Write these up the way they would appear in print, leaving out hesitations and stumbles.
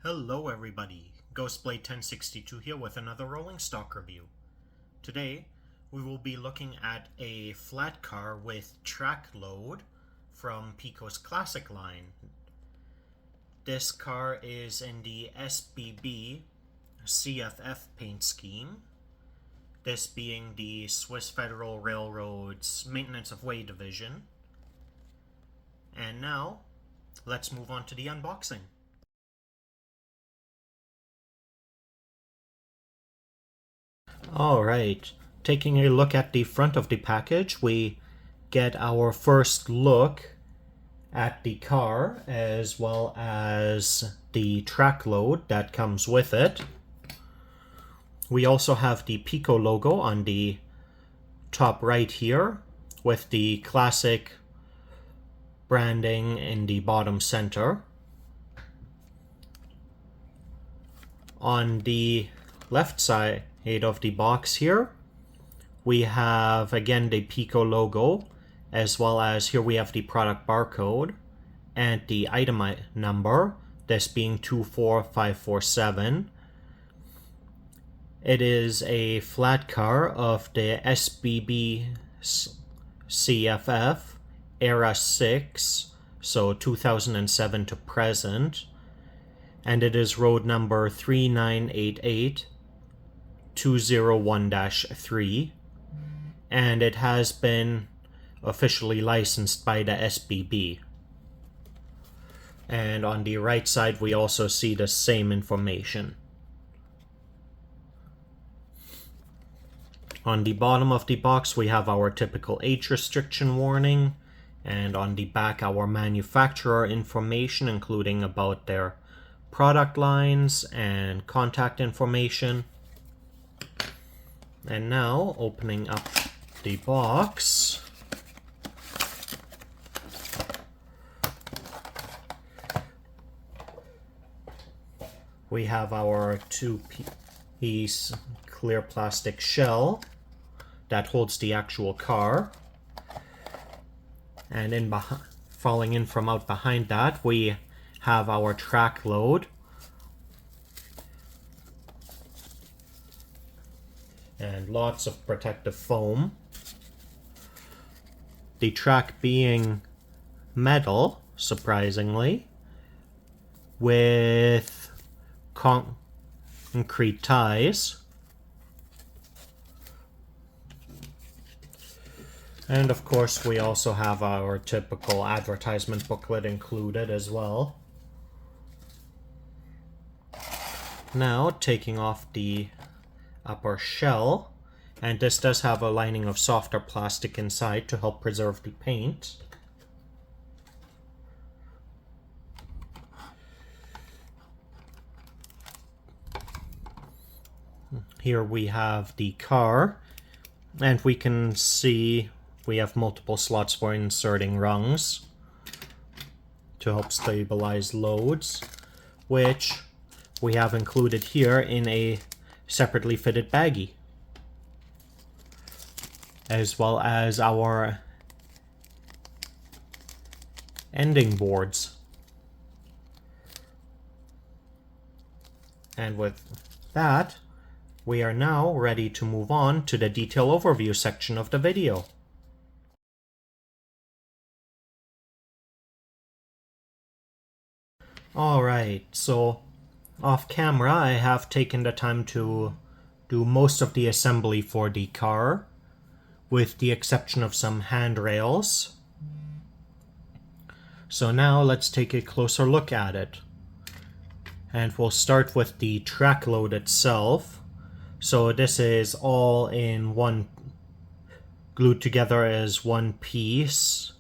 Hello everybody, Ghostblade 1062 here with another rolling stock review. Today we will be looking at a flat car with track load from Piko's Classic line. This car is in the SBB-CFF paint scheme, this being the Swiss Federal Railroad's Maintenance of Way division. And now, let's move on to the unboxing. Alright, taking a look at the front of the package, we get our first look at the car as well as the track load that comes with it. We also have the Piko logo on the top right here with the classic branding in the bottom center. On the left side of the box here, we have again the Piko logo, as well as here we have the product barcode and the item number, this being 24547. It is a flat car of the SBB-CFF Era 6, so 2007 to present, and it is road number 3988 201-3, and it has been officially licensed by the SBB. And on the right side we also see the same information. On the bottom of the box we have our typical age restriction warning, and on the back our manufacturer information, including about their product lines and contact information. And now, opening up the box, we have our two-piece clear plastic shell that holds the actual car. And falling in from out behind that, we have our track load. And lots of protective foam. The track being metal, surprisingly, with concrete ties. And of course we also have our typical advertisement booklet included as well. Now, taking off the upper shell, and this does have a lining of softer plastic inside to help preserve the paint. Here we have the car, and we can see we have multiple slots for inserting rungs to help stabilize loads, which we have included here in a separately fitted baggie, as well as our ending boards. And with that, we are now ready to move on to the detail overview section of the video. Alright, so off camera I have taken the time to do most of the assembly for the car, with the exception of some handrails. So now let's take a closer look at it. And we'll start with the track load itself. So this is all in one, glued together as one piece,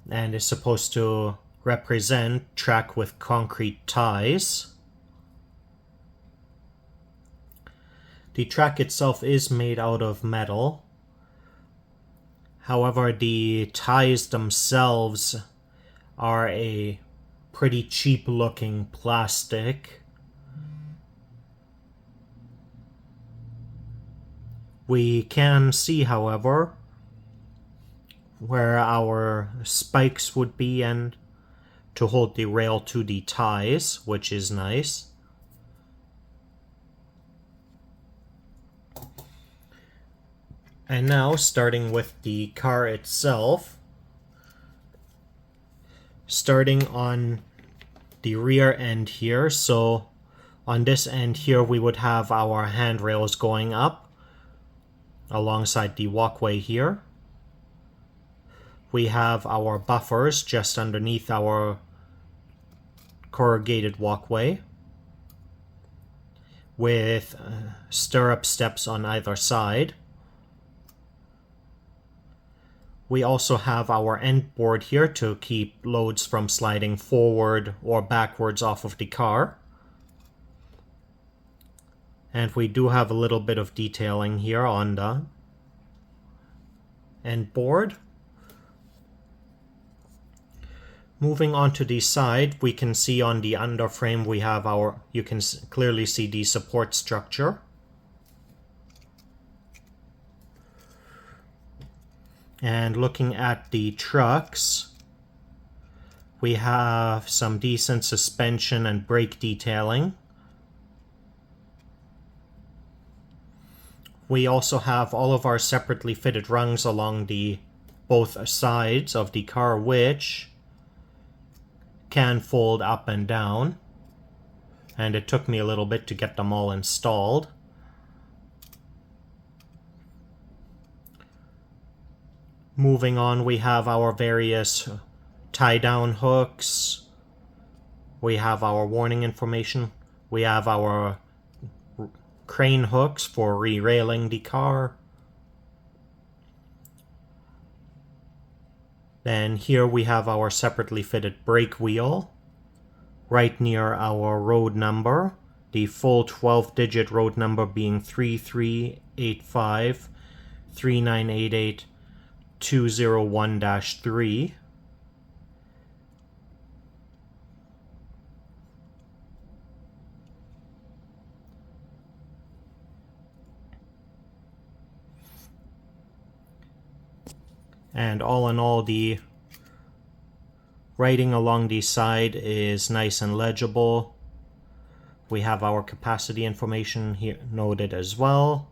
and is supposed to represent track with concrete ties. The track itself is made out of metal. However, the ties themselves are a pretty cheap looking plastic. We can see, however, where our spikes would be, and to hold the rail to the ties, which is nice. And now, starting with the car itself, starting on the rear end here, so on this end here we would have our handrails going up alongside the walkway here. We have our buffers just underneath our corrugated walkway with stirrup steps on either side. We also have our end board here to keep loads from sliding forward or backwards off of the car. And we do have a little bit of detailing here on the end board. Moving on to the side, we can see on the underframe we have our, you can clearly see the support structure. And looking at the trucks, we have some decent suspension and brake detailing. We also have all of our separately fitted rungs along the both sides of the car, which can fold up and down. And it took me a little bit to get them all installed. Moving on, we have our various tie-down hooks. We have our warning information. We have our crane hooks for re-railing the car. Then here we have our separately fitted brake wheel right near our road number. The full 12-digit road number being 3385 3988 201-3. And all in all, the writing along the side is nice and legible. We have our capacity information here noted as well.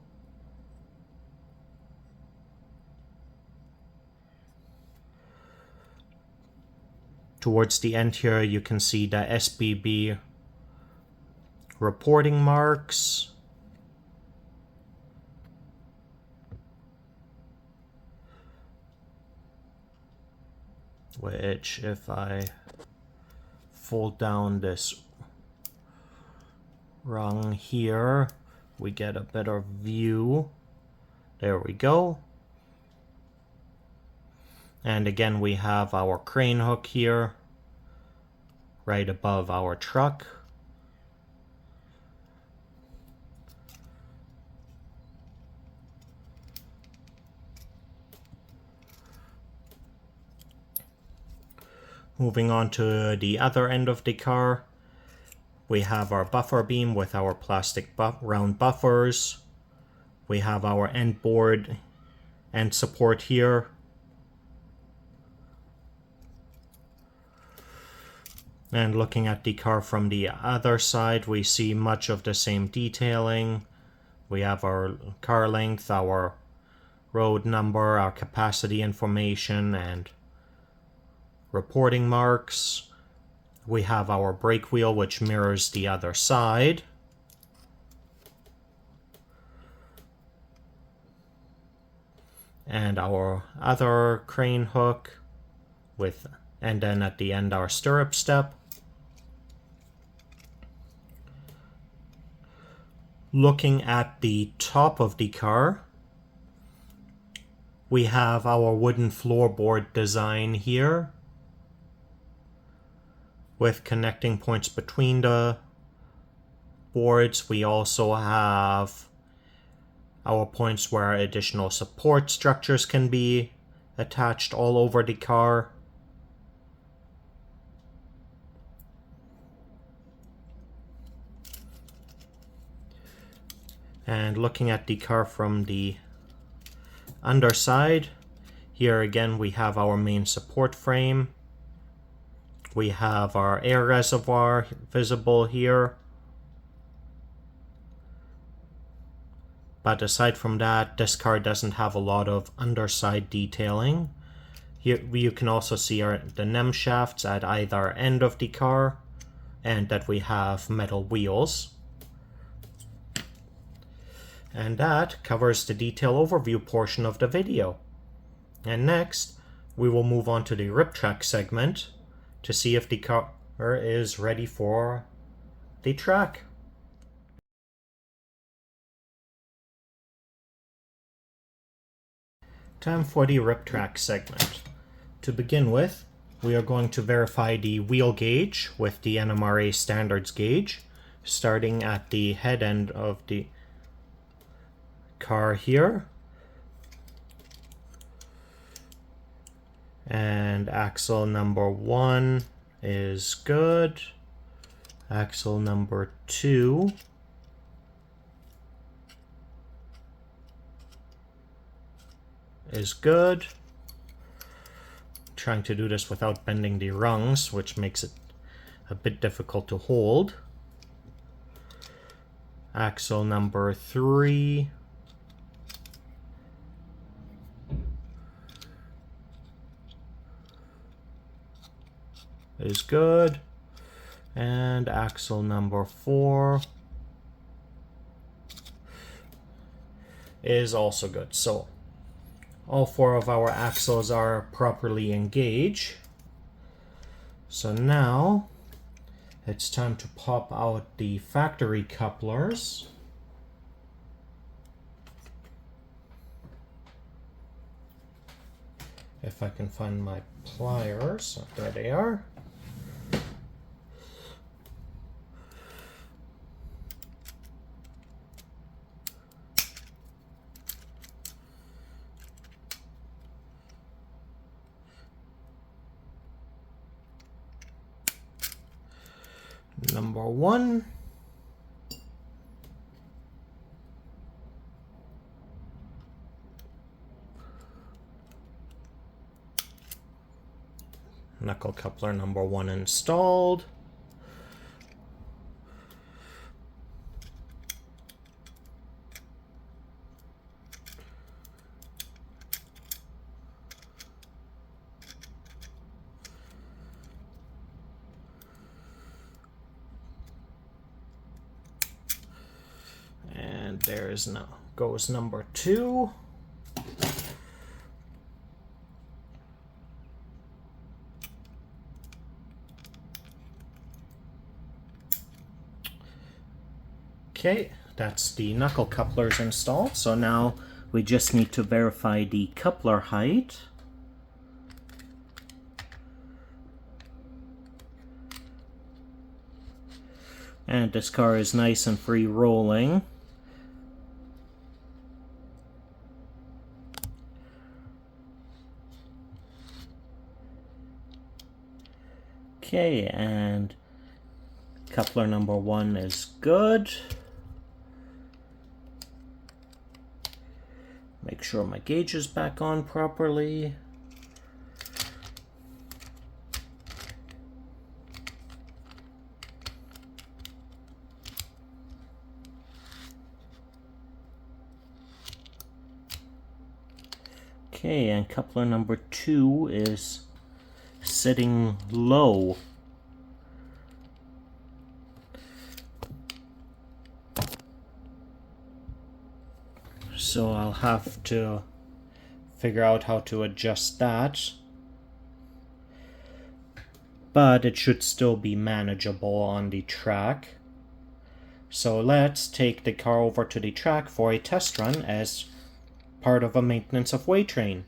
Towards the end here, you can see the SBB reporting marks. Which, if I fold down this rung here, we get a better view. There we go. And again, we have our crane hook here, right above our truck. Moving on to the other end of the car, we have our buffer beam with our plastic round buffers. We have our end board and support here. And looking at the car from the other side, we see much of the same detailing. We have our car length, our road number, our capacity information, and reporting marks. We have our brake wheel, which mirrors the other side. And our other crane hook with, and then at the end our stirrup step. Looking at the top of the car, we have our wooden floorboard design here with connecting points between the boards. We also have our points where additional support structures can be attached all over the car. And looking at the car from the underside, here again we have our main support frame We have our air reservoir visible here. But aside from that, this car doesn't have a lot of underside detailing. Here you can also see the NEM shafts at either end of the car, and that we have metal wheels. And that covers the detail overview portion of the video. And next, we will move on to the rip track segment to see if the car is ready for the track. Time for the rip track segment. To begin with, we are going to verify the wheel gauge with the NMRA standards gauge, starting at the head end of the car here. And axle number 1 is good. Axle number 2 is good. Trying to do this without bending the rungs, which makes it a bit difficult to hold. Axle number 3 is good, and axle number 4 is also good. So all 4 of our axles are properly engaged. So now it's time to pop out the factory couplers. If I can find my pliers, there they are. Number 1. Knuckle coupler number 1 installed. And there's goes number 2. Okay, that's the knuckle couplers installed. So now we just need to verify the coupler height. And this car is nice and free rolling. Okay, and coupler number 1 is good. Make sure my gauge is back on properly. Okay, and coupler number 2 is sitting low. So I'll have to figure out how to adjust that. But it should still be manageable on the track. So let's take the car over to the track for a test run as part of a maintenance of way train.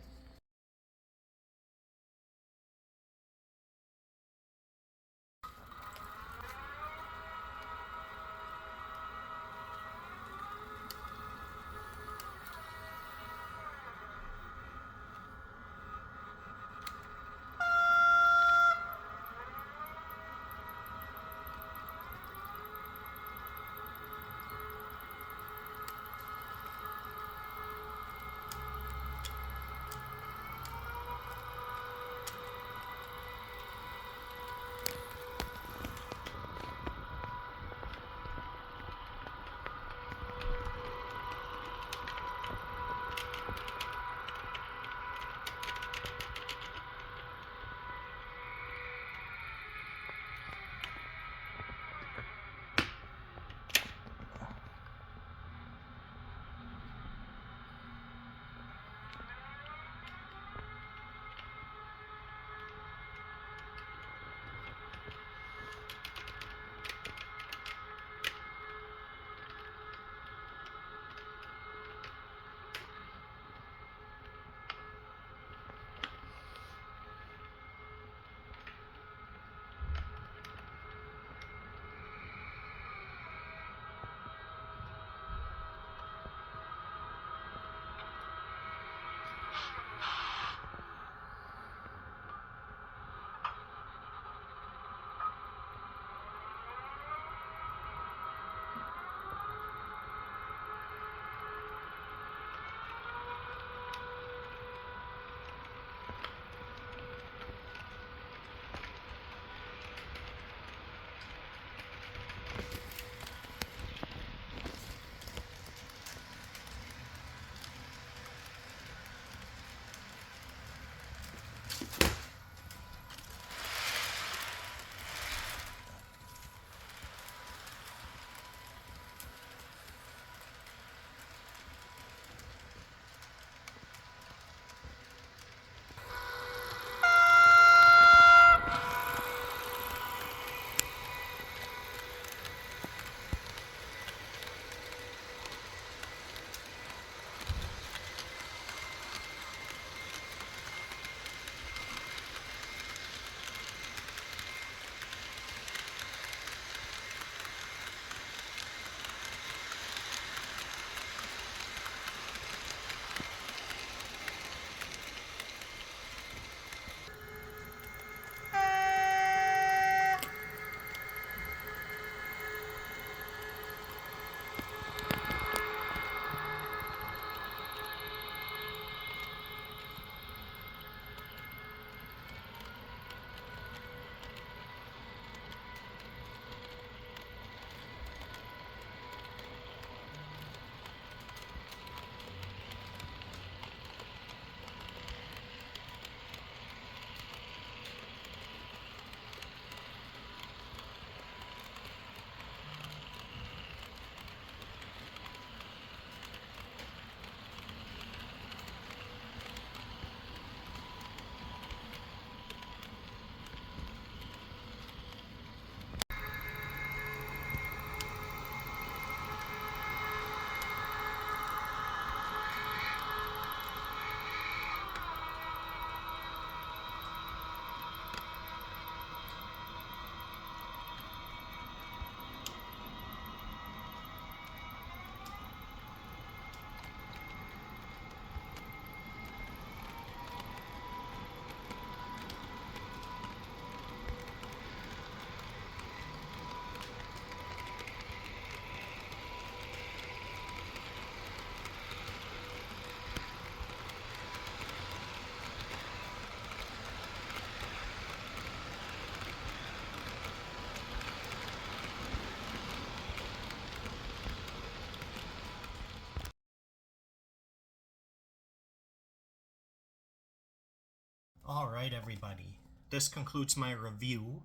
Alright everybody, this concludes my review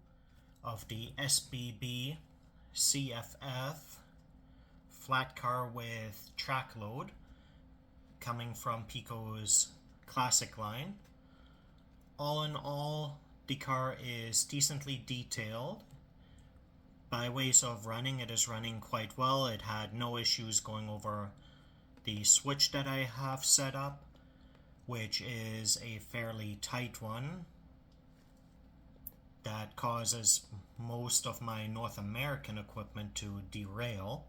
of the SBB-CFF flat car with track load coming from Piko's Classic line. All in all, the car is decently detailed. By ways of running, it is running quite well. It had no issues going over the switch that I have set up, which is a fairly tight one that causes most of my North American equipment to derail.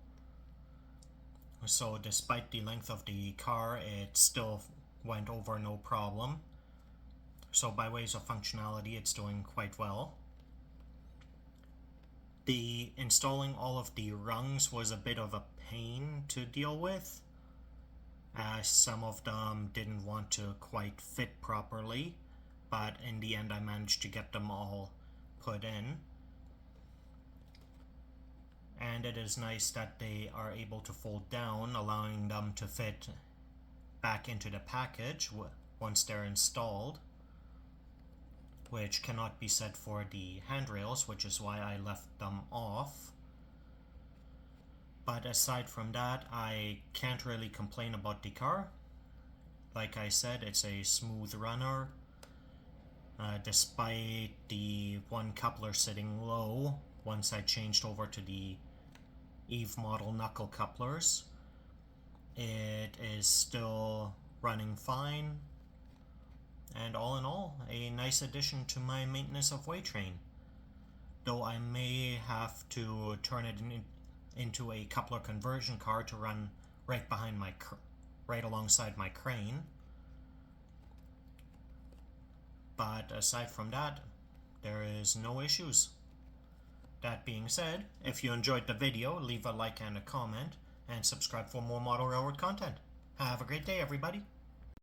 So despite the length of the car, it still went over no problem. So by ways of functionality, it's doing quite well. The installing all of the rungs was a bit of a pain to deal with, as some of them didn't want to quite fit properly, but in the end I managed to get them all put in. And it is nice that they are able to fold down, allowing them to fit back into the package once they're installed, which cannot be said for the handrails, which is why I left them off. But aside from that, I can't really complain about the car. Like I said, it's a smooth runner. Despite the one coupler sitting low, once I changed over to the Eve model knuckle couplers, it is still running fine. And all in all, a nice addition to my maintenance of way train. Though I may have to turn it into a coupler conversion car to run right behind right alongside my crane. But aside from that, there is no issues. That being said, if you enjoyed the video, leave a like and a comment, and subscribe for more model railroad content. Have a great day, everybody.